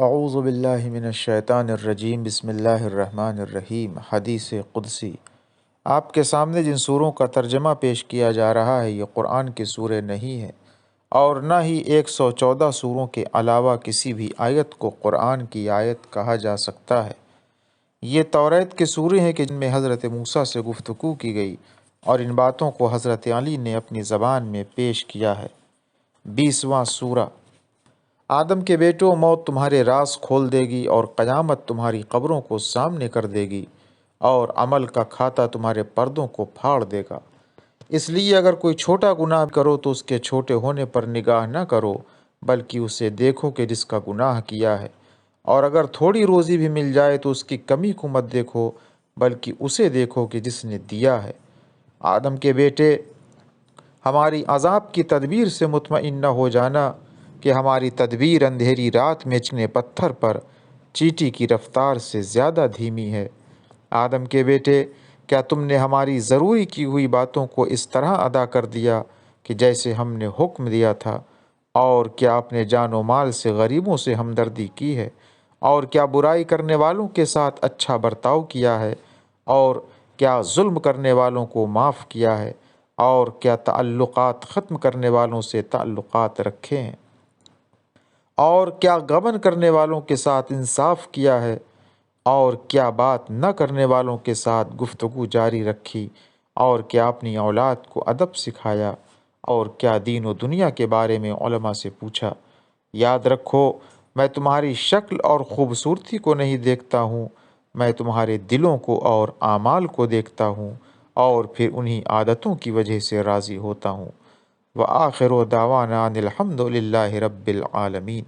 اعوذ باللہ من الشیطان الرجیم بسم اللہ الرحمن الرحیم۔ حدیث قدسی۔ آپ کے سامنے جن سوروں کا ترجمہ پیش کیا جا رہا ہے یہ قرآن کی سورے نہیں ہے اور نہ ہی 114 سوروں کے علاوہ کسی بھی آیت کو قرآن کی آیت کہا جا سکتا ہے۔ یہ توریت کے سورے ہیں کہ جن میں حضرت موسیٰ سے گفتگو کی گئی اور ان باتوں کو حضرت علی نے اپنی زبان میں پیش کیا ہے۔ 20واں سورہ۔ آدم کے بیٹوں، موت تمہارے راز کھول دے گی اور قیامت تمہاری قبروں کو سامنے کر دے گی اور عمل کا کھاتا تمہارے پردوں کو پھاڑ دے گا۔ اس لیے اگر کوئی چھوٹا گناہ کرو تو اس کے چھوٹے ہونے پر نگاہ نہ کرو بلکہ اسے دیکھو کہ جس کا گناہ کیا ہے، اور اگر تھوڑی روزی بھی مل جائے تو اس کی کمی کو مت دیکھو بلکہ اسے دیکھو کہ جس نے دیا ہے۔ آدم کے بیٹے، ہماری عذاب کی تدبیر سے مطمئن نہ ہو جانا کہ ہماری تدبیر اندھیری رات میں چکنے پتھر پر چیٹی کی رفتار سے زیادہ دھیمی ہے۔ آدم کے بیٹے، کیا تم نے ہماری ضروری کی ہوئی باتوں کو اس طرح ادا کر دیا کہ جیسے ہم نے حکم دیا تھا؟ اور کیا اپنے جان و مال سے غریبوں سے ہمدردی کی ہے؟ اور کیا برائی کرنے والوں کے ساتھ اچھا برتاؤ کیا ہے؟ اور کیا ظلم کرنے والوں کو معاف کیا ہے؟ اور کیا تعلقات ختم کرنے والوں سے تعلقات رکھے ہیں؟ اور کیا غبن کرنے والوں کے ساتھ انصاف کیا ہے؟ اور کیا بات نہ کرنے والوں کے ساتھ گفتگو جاری رکھی؟ اور کیا اپنی اولاد کو ادب سکھایا؟ اور کیا دین و دنیا کے بارے میں علماء سے پوچھا؟ یاد رکھو، میں تمہاری شکل اور خوبصورتی کو نہیں دیکھتا ہوں، میں تمہارے دلوں کو اور اعمال کو دیکھتا ہوں اور پھر انہی عادتوں کی وجہ سے راضی ہوتا ہوں۔ وآخر دعوانا ان الحمد للہ رب العالمین۔